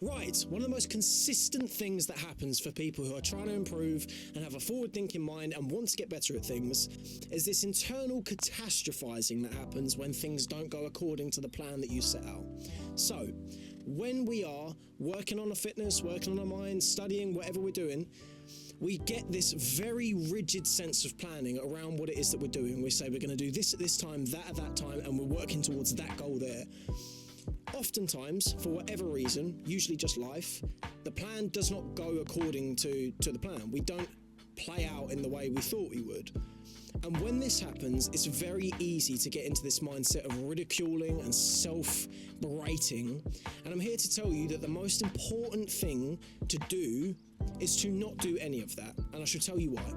Right, one of the most consistent things that happens for people who are trying to improve and have a forward-thinking mind and want to get better at things is this internal catastrophizing that happens when things don't go according to the plan that you set out. So, when we are working on our fitness, working on our mind, studying, whatever we're doing, we get this very rigid sense of planning around what it is that we're doing. We say we're going to do this at this time, that at that time, and we're working towards that goal there. Oftentimes, for whatever reason, usually just life, the plan does not go according to the plan. We don't play out in the way we thought we would. And when this happens, it's very easy to get into this mindset of ridiculing and self-berating. And I'm here to tell you that the most important thing to do is to not do any of that. And I should tell you why.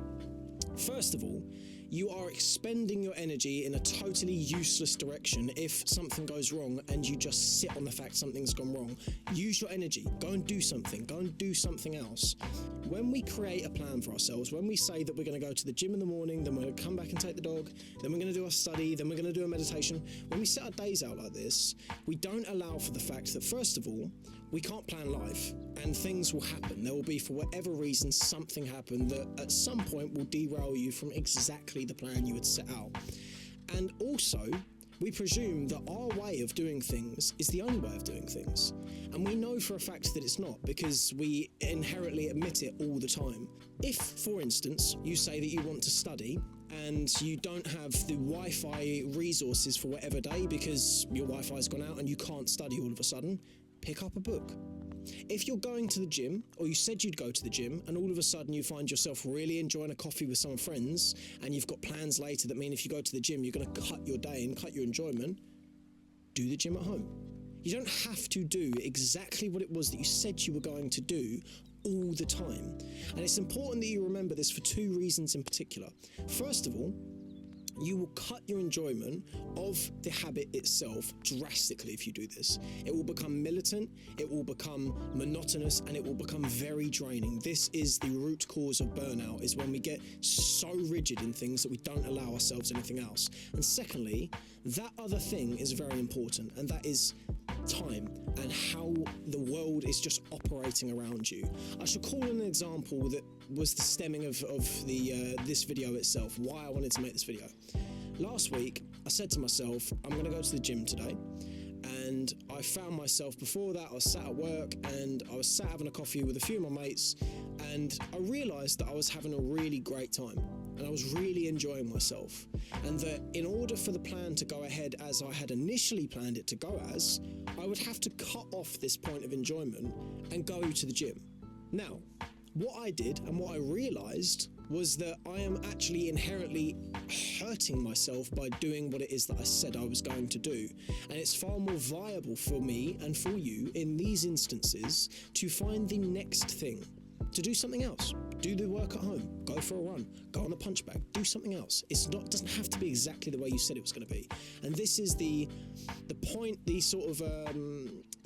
First of all, you are expending your energy in a totally useless direction if something goes wrong and you just sit on the fact something's gone wrong. Use your energy. Go and do something. Go and do something else. When we create a plan for ourselves, when we say that we're going to go to the gym in the morning, then we're going to come back and take the dog, then we're going to do our study, then we're going to do a meditation, when we set our days out like this, we don't allow for the fact that, first of all, we can't plan life and things will happen. There will be, for whatever reason, something happen that at some point will derail you from exactly the plan you had set out. And also, we presume that our way of doing things is the only way of doing things. And we know for a fact that it's not, because we inherently admit it all the time. If, for instance, you say that you want to study and you don't have the Wi-Fi resources for whatever day because your Wi-Fi's gone out and you can't study all of a sudden, pick up a book. If you're going to the gym, or you said you'd go to the gym, and all of a sudden you find yourself really enjoying a coffee with some friends, and you've got plans later that mean if you go to the gym, you're going to cut your day and cut your enjoyment, do the gym at home. You don't have to do exactly what it was that you said you were going to do all the time. And it's important that you remember this for two reasons in particular. First of all, you will cut your enjoyment of the habit itself drastically if you do this. It will become militant, it will become monotonous, and it will become very draining. This is the root cause of burnout, is when we get so rigid in things that we don't allow ourselves anything else. And secondly, that other thing is very important, and that is time and how the world is just operating around you. I shall call an example that was the stemming of this video itself, why I wanted to make this video. Last week, I said to myself, I'm going to go to the gym today. And I found myself, before that, I was sat at work and I was sat having a coffee with a few of my mates, and I realised that I was having a really great time and I was really enjoying myself, and that in order for the plan to go ahead as I had initially planned it to go as, I would have to cut off this point of enjoyment and go to the gym. Now, what I did and what I realised was that I am actually inherently hurting myself by doing what it is that I said I was going to do. And it's far more viable for me and for you in these instances to find the next thing, to do something else. Do the work at home, go for a run, go on a punch bag, do something else. It doesn't have to be exactly the way you said it was going to be. And this is the point, the sort of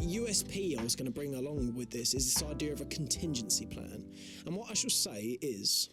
USP I was going to bring along with this, is this idea of a contingency plan. And what I shall say is,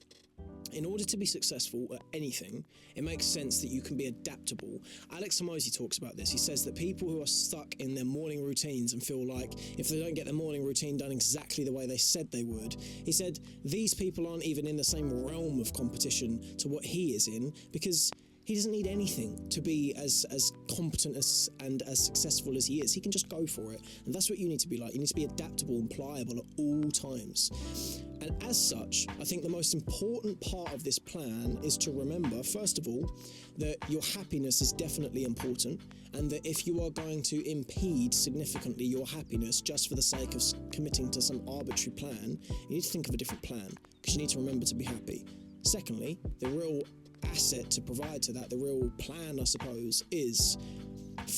in order to be successful at anything, it makes sense that you can be adaptable. Alex Hormozi talks about this. He says that people who are stuck in their morning routines and feel like if they don't get their morning routine done exactly the way they said they would, he said these people aren't even in the same realm of competition to what he is in, because he doesn't need anything to be as competent and as successful as he is. He can just go for it. And that's what you need to be like. You need to be adaptable and pliable at all times. And as such, I think the most important part of this plan is to remember, first of all, that your happiness is definitely important, and that if you are going to impede significantly your happiness just for the sake of committing to some arbitrary plan, you need to think of a different plan, because you need to remember to be happy. Secondly, the real asset to provide to that, the real plan, I suppose, is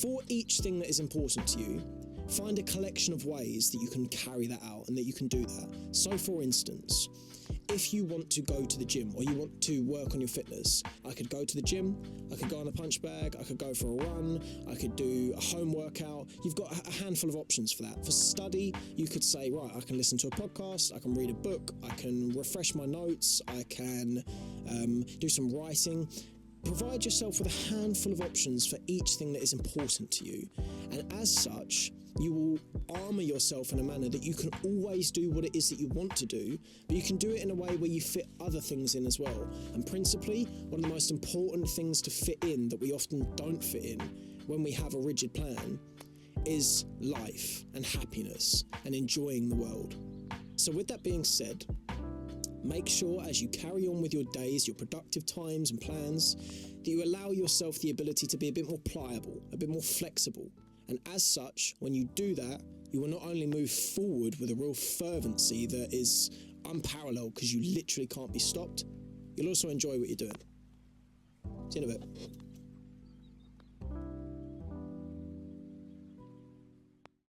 for each thing that is important to you, find a collection of ways that you can carry that out and that you can do that. So, for instance, if you want to go to the gym or you want to work on your fitness, I could go to the gym, I could go on a punch bag, I could go for a run, I could do a home workout. You've got a handful of options for that. For study, you could say, right, I can listen to a podcast, I can read a book, I can refresh my notes, I can do some writing. Provide yourself with a handful of options for each thing that is important to you, and as such, you will armour yourself in a manner that you can always do what it is that you want to do, but you can do it in a way where you fit other things in as well. And principally, one of the most important things to fit in that we often don't fit in when we have a rigid plan is life and happiness and enjoying the world. So with that being said, make sure as you carry on with your days, your productive times and plans, that you allow yourself the ability to be a bit more pliable, a bit more flexible. And as such, when you do that, you will not only move forward with a real fervency that is unparalleled because you literally can't be stopped, you'll also enjoy what you're doing. See you in a bit.